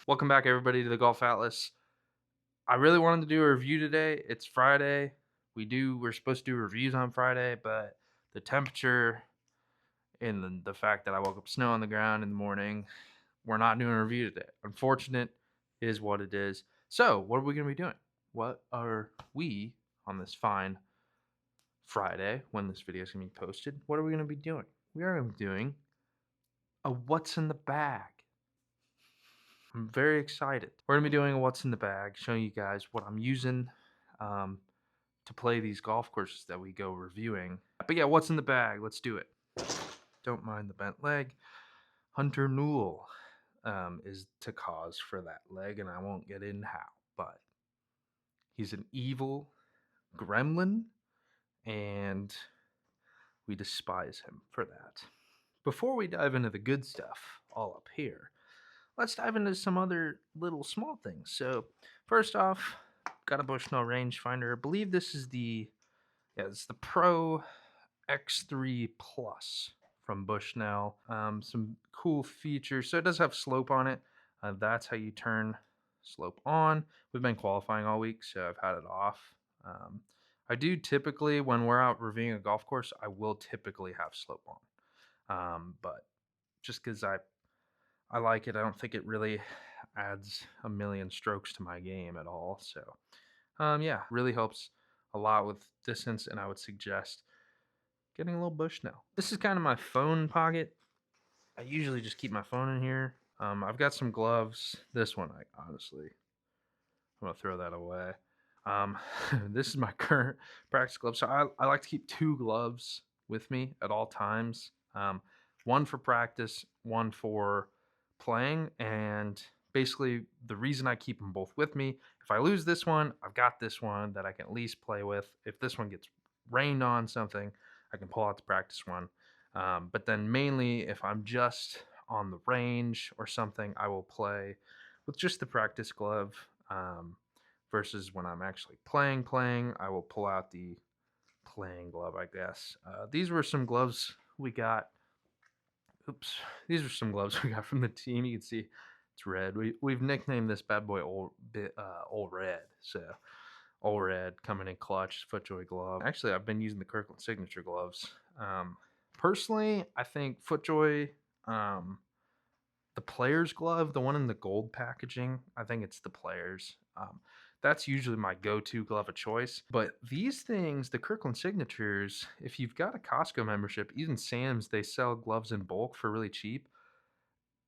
Welcome back, everybody, to the Golf Atlas. I really wanted to do a review today. It's Friday. We're supposed to do reviews on Friday, but the temperature and the fact that I woke up snow on the ground in the morning, we're not doing a review today. Unfortunate is what it is. So, what are we going to be doing? What are we on this fine Friday when this video is going to be posted? What are we going to be doing? We are going to be doing a what's in the bag. I'm very excited. We're going to be doing a what's in the bag, showing you guys what I'm using to play these golf courses that we go reviewing. But yeah, what's in the bag? Let's do it. Don't mind the bent leg. Hunter Newell is to cause for that leg, and I won't get in how, but he's an evil gremlin, and we despise him for that. Before we dive into the good stuff all up here, let's dive into some other little small things. So first off, got a Bushnell rangefinder. I believe this is it's the Pro X3 Plus from Bushnell. Some cool features. So it does have slope on it. That's how you turn slope on. We've been qualifying all week, so I've had it off. I do typically, when we're out reviewing a golf course, I will typically have slope on. But just because I like it. I don't think it really adds a million strokes to my game at all. So, yeah, really helps a lot with distance, and I would suggest getting a little Bushnell. This is kind of my phone pocket. I usually just keep my phone in here. I've got some gloves. This one, I'm going to throw that away. This is my current practice glove. So I like to keep two gloves with me at all times. One for practice, one for playing, and basically the reason I keep them both with me, if I lose this one, I've got this one that I can at least play with. If this one gets rained on something, I can pull out the practice one. But then mainly if I'm just on the range or something, I will play with just the practice glove. Versus when I'm actually playing, I will pull out the playing glove, I guess. These were some gloves we got. These are some gloves we got from the team. You can see it's red. We've nicknamed this bad boy Old Red. So Old Red coming in clutch, FootJoy glove. Actually, I've been using the Kirkland signature gloves. Personally, I think FootJoy, the player's glove, the one in the gold packaging, I think it's the player's. That's usually my go-to glove of choice. But these things, the Kirkland signatures, if you've got a Costco membership, even Sam's, they sell gloves in bulk for really cheap.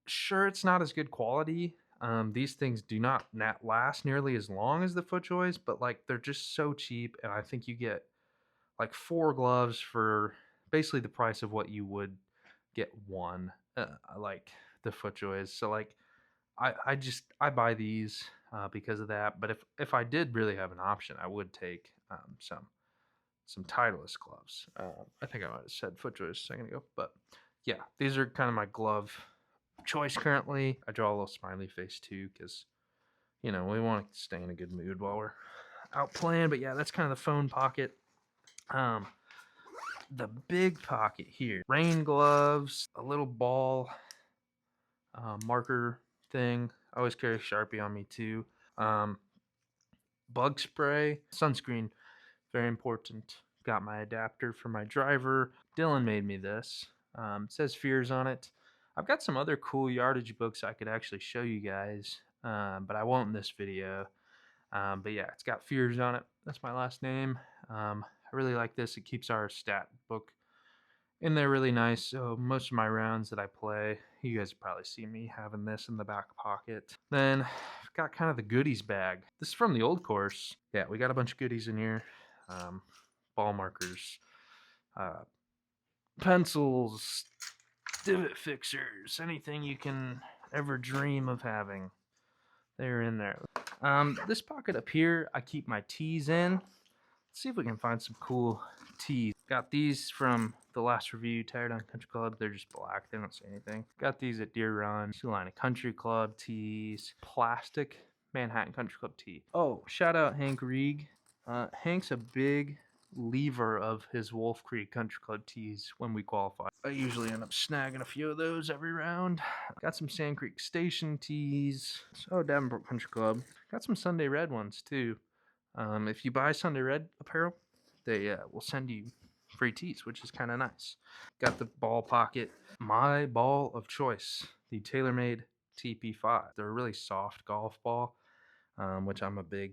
Sure, it's not as good quality. These things do not last nearly as long as the FootJoys, but like they're just so cheap, and I think you get like 4 gloves for basically the price of what you would get one, like the FootJoys. So like I buy these because of that. But if I did really have an option, I would take some Titleist gloves. I think I might have said FootJoys a second ago, but yeah, these are kind of my glove choice currently. I draw a little smiley face too because we want to stay in a good mood while we're out playing. But yeah, that's kind of the phone pocket. The big pocket here: rain gloves, a little ball marker thing. I always carry a Sharpie on me too. Bug spray, sunscreen, very important. Got my adapter for my driver. Dylan made me this. It says Fears on it. I've got some other cool yardage books I could actually show you guys, but I won't in this video. But yeah, it's got Fears on it. That's my last name. I really like this. It keeps our stat book in there really nice. So most of my rounds that I play, you guys probably see me having this in the back pocket. Then I've got kind of the goodies bag. This is from the old course. Yeah, we got a bunch of goodies in here. Ball markers, pencils, divot fixers, anything you can ever dream of having. They're in there. This pocket up here, I keep my tees in. Let's see if we can find some cool tees. Got these from the last review, Terradyne Country Club. They're just black. They don't say anything. Got these at Deer Run. Carolina Country Club tees. Plastic Manhattan Country Club tee. Oh, shout out Hank Rieg. Hank's a big lever of his Wolf Creek Country Club tees when we qualify. I usually end up snagging a few of those every round. Got some Sand Creek Station tees. So Davenport Country Club. Got some Sunday Red ones too. If you buy Sunday Red apparel, they will send you free tees, which is kind of nice. Got the ball pocket. My ball of choice, the TaylorMade TP5. They're a really soft golf ball, which I'm a big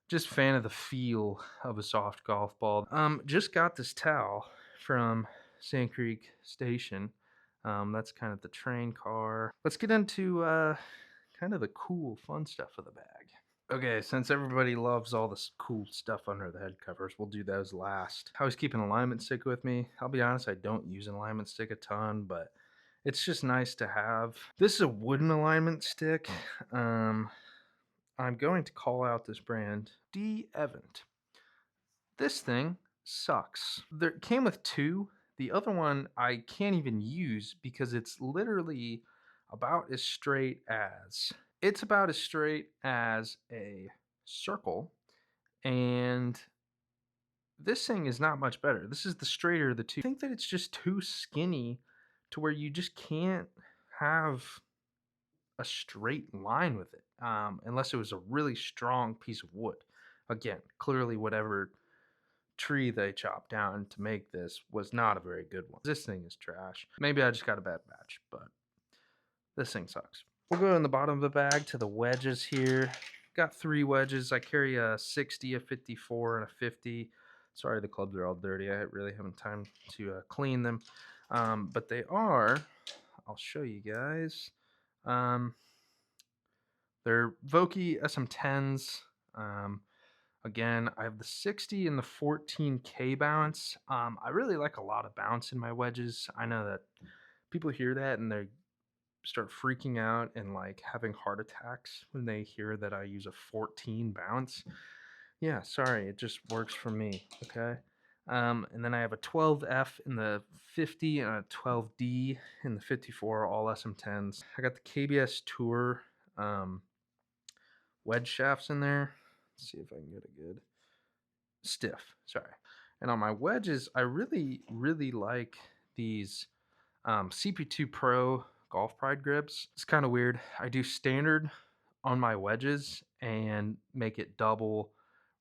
just fan of the feel of a soft golf ball. Just got this towel from Sand Creek Station. That's kind of the train car. Let's get into kind of the cool, fun stuff of the bag. Okay, since everybody loves all this cool stuff under the head covers, we'll do those last. I was keeping an alignment stick with me. I'll be honest, I don't use an alignment stick a ton, but it's just nice to have. This is a wooden alignment stick. I'm going to call out this brand, D-Event. This thing sucks. There came with two. The other one I can't even use because it's literally about as straight as a circle, and this thing is not much better. This is the straighter of the two. I think that it's just too skinny to where you just can't have a straight line with it, unless it was a really strong piece of wood. Again, clearly whatever tree they chopped down to make this was not a very good one. This thing is trash. Maybe I just got a bad batch, but this thing sucks. We'll go in the bottom of the bag to the wedges here. Got 3 wedges. I carry a 60, a 54, and a 50. Sorry, the clubs are all dirty. I really haven't time to clean them. But they are, I'll show you guys. They're Vokey SM10s. Again, I have the 60 and the 14K bounce. I really like a lot of bounce in my wedges. I know that people hear that and they start freaking out and like having heart attacks when they hear that I use a 14 bounce. Yeah, sorry, it just works for me, okay? And then I have a 12F in the 50 and a 12D in the 54, all SM10s. I got the KBS Tour wedge shafts in there. Let's see if I can get a good stiff, sorry. And on my wedges, I really like these CP2 Pro Golf Pride grips. It's kind of weird. I do standard on my wedges and make it double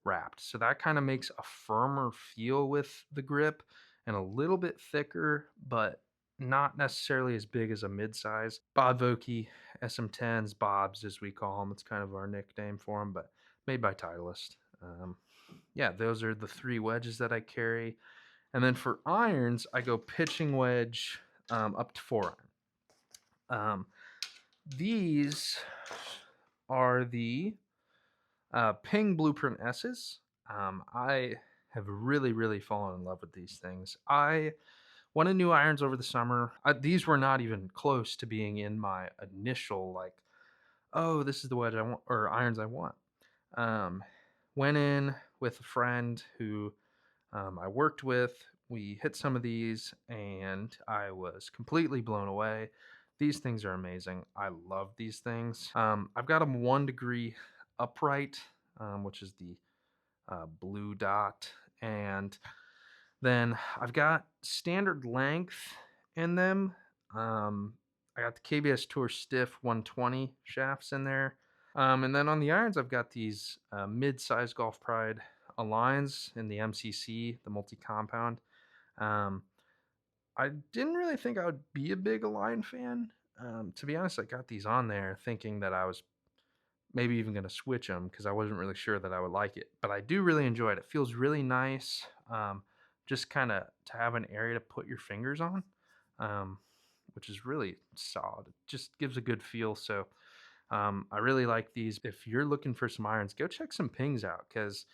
wrapped. So that kind of makes a firmer feel with the grip and a little bit thicker, but not necessarily as big as a mid-size. Bob Vokey SM10s, Bobs as we call them. It's kind of our nickname for them, but made by Titleist. Yeah, those are the 3 wedges that I carry. And then for irons, I go pitching wedge up to 4 iron. These are the Ping Blueprint S's. I have really fallen in love with these things. I wanted new irons over the summer. These were not even close to being in my initial like, oh, this is the wedge I want or irons I want. Went in with a friend who I worked with. We hit some of these and I was completely blown away. These things are amazing. I love these things. I've got them 1 degree upright, which is the blue dot. And then I've got standard length in them. I got the KBS Tour Stiff 120 shafts in there. And then on the irons, I've got these mid-size Golf Pride Aligns in the MCC, the multi-compound. I didn't really think I would be a big Align fan. To be honest, I got these on there thinking that I was maybe even going to switch them because I wasn't really sure that I would like it. But I do really enjoy it. It feels really nice, just kind of to have an area to put your fingers on, which is really solid. It just gives a good feel. So I really like these. If you're looking for some irons, go check some Pings out because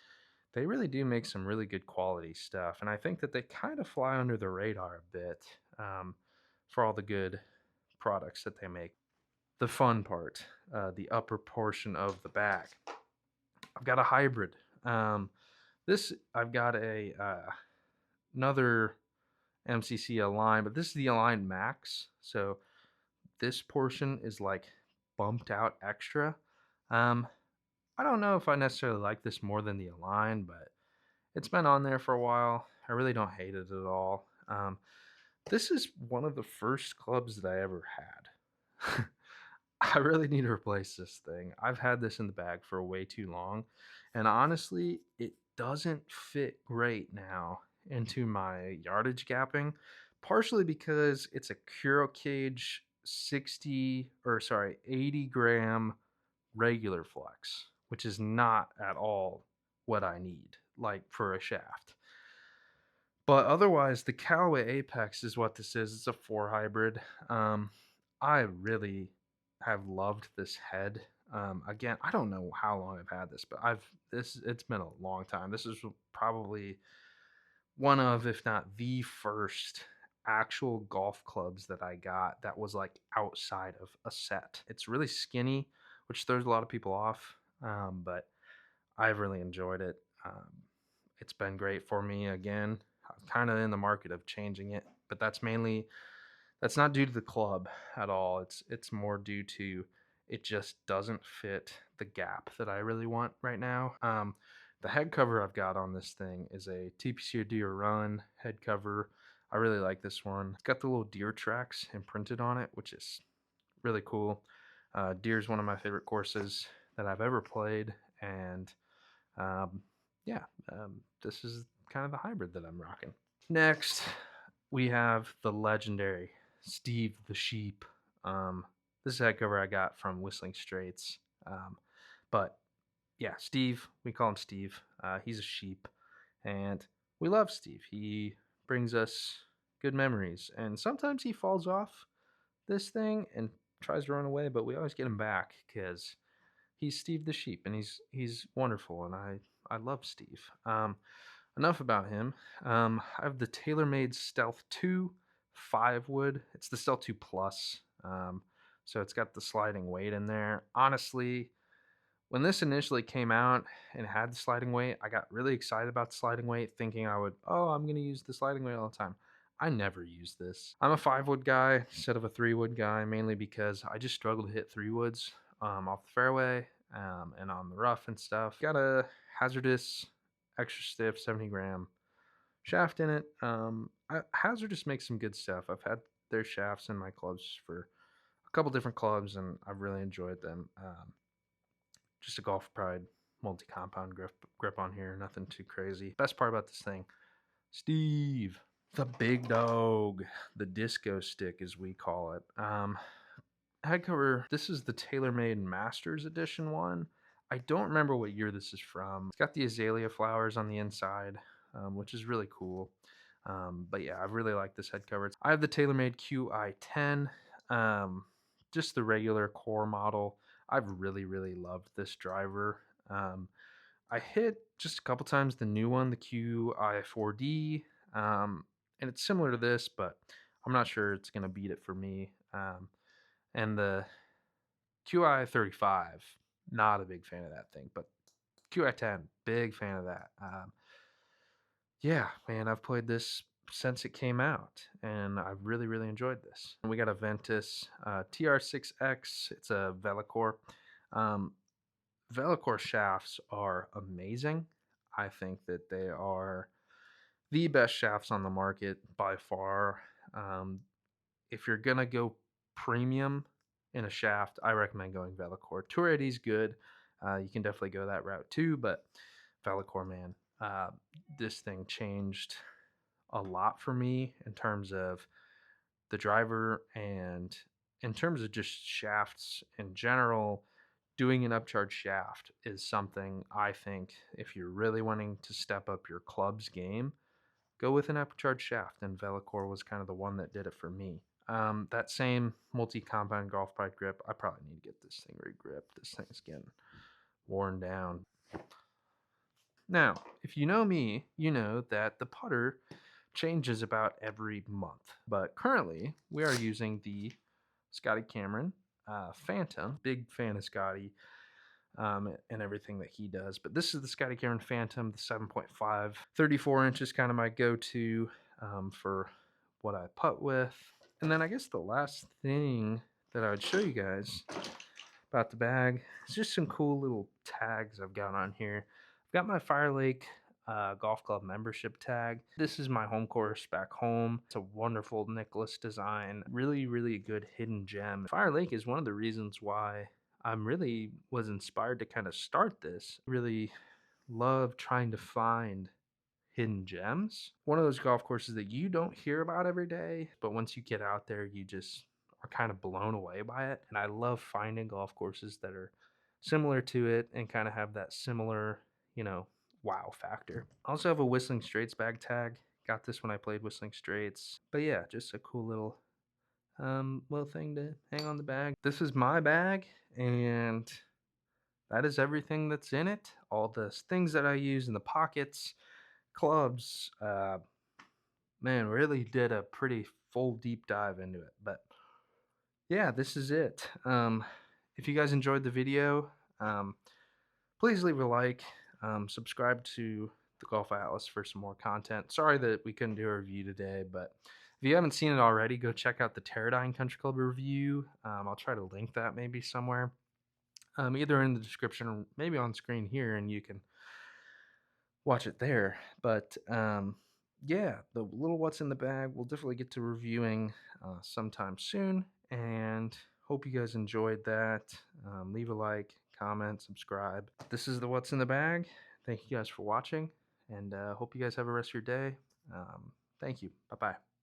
they really do make some really good quality stuff. And I think that they kind of fly under the radar a bit for all the good products that they make. The fun part, the upper portion of the bag. I've got a hybrid. I've got another MCC Align, but this is the Align Max. So this portion is like bumped out extra. I don't know if I necessarily like this more than the Align, but It's been on there for a while. I really don't hate it at all. This is one of the first clubs that I ever had. I really need to replace this thing. I've had this in the bag for way too long, and honestly, it doesn't fit great now into my yardage gapping, partially because it's a Curo Cage 80 gram regular flex, which is not at all what I need, like for a shaft. But otherwise, the Callaway Apex is what this is. It's a 4 hybrid. I really have loved this head. Again, I don't know how long I've had this, but it's been a long time. This is probably one of, if not the first actual golf clubs that I got that was like outside of a set. It's really skinny, which throws a lot of people off, but I've really enjoyed it. It's been great for me. Again, I'm kind of in the market of changing it, but that's not due to the club at all. It's more due to it just doesn't fit the gap that I really want right now. The head cover I've got on this thing is a TPC Deer Run head cover. I really like this one. It's got the little deer tracks imprinted on it, which is really cool. Deer is one of my favorite courses that I've ever played, and um, yeah, this is kind of the hybrid that I'm rocking. Next, we have the legendary Steve the Sheep. This is a head cover I got from Whistling Straits. But yeah, Steve, we call him Steve. He's a sheep, and we love Steve. He brings us good memories, and sometimes he falls off this thing and tries to run away, but we always get him back because he's Steve the Sheep, and he's wonderful, and I love Steve. Enough about him. I have the TaylorMade Stealth 2 5 wood. It's the Stealth 2 Plus. So it's got the sliding weight in there. Honestly, when this initially came out and had the sliding weight, I got really excited about the sliding weight, thinking I'm going to use the sliding weight all the time. I never use this. I'm a 5 wood guy instead of a 3 wood guy, mainly because I just struggle to hit 3 woods off the fairway and on the rough and stuff. Got a Hazardous extra stiff 70 gram shaft in it. Hazardous makes some good stuff. I've had their shafts in my clubs for a couple different clubs, and I've really enjoyed them. Just a Golf Pride multi-compound grip on here, nothing too crazy. Best part about this thing, Steve, the big dog, the disco stick as we call it. Head cover, this is the TaylorMade Masters Edition one. I don't remember what year this is from. It's got the azalea flowers on the inside, which is really cool. But yeah, I really like this head cover. I have the TaylorMade QI10, just the regular core model. I've really, really loved this driver. I hit just a couple times the new one, the QI4D, and it's similar to this, but I'm not sure it's going to beat it for me. And the QI35, not a big fan of that thing, but QI10, big fan of that. Yeah, man, I've played this since it came out, and I've really, really enjoyed this. And we got a Ventus TR6X. It's a Velocore. Velocore shafts are amazing. I think that they are the best shafts on the market by far. If you're gonna go premium in a shaft, I recommend going Velocore. 280 is good. You can definitely go that route too, but Velocore, man, this thing changed a lot for me in terms of the driver and in terms of just shafts in general. Doing an upcharge shaft is something I think if you're really wanting to step up your club's game, go with an upcharge shaft, and Velocore was kind of the one that did it for me. That same multi-compound golf pipe grip, I probably need to get this thing re-gripped. This thing's getting worn down. Now, if you know me, you know that the putter changes about every month. But currently, we are using the Scotty Cameron Phantom. Big fan of Scotty and everything that he does. But this is the Scotty Cameron Phantom, the 7.5. 34 inches, kind of my go-to for what I putt with. And then I guess the last thing that I would show you guys about the bag is just some cool little tags I've got on here. I've got my Fire Lake golf club membership tag. This is my home course back home. It's a wonderful Nicholas design. Really, really good hidden gem. Fire Lake is one of the reasons why I'm really was inspired to kind of start this. Really love trying to find hidden gems. One of those golf courses that you don't hear about every day, but once you get out there, you just are kind of blown away by it. And I love finding golf courses that are similar to it and kind of have that similar, wow factor. I also have a Whistling Straits bag tag. Got this when I played Whistling Straits. But yeah, just a cool little thing to hang on the bag. This is my bag, and that is everything that's in it. All the things that I use in the pockets, clubs. Man, really did a pretty full deep dive into it. But yeah, this is it. If you guys enjoyed the video, please leave a like. Subscribe to the Golf Atlas for some more content. Sorry that we couldn't do a review today, but if you haven't seen it already, go check out the Terradyne Country Club review. I'll try to link that maybe somewhere, either in the description or maybe on screen here, and you can watch it there. But yeah, the little what's in the bag we'll definitely get to reviewing sometime soon, and hope you guys enjoyed that. Leave a like, comment, subscribe. This is the what's in the bag. Thank you guys for watching, and hope you guys have a rest of your day. Thank you. Bye bye.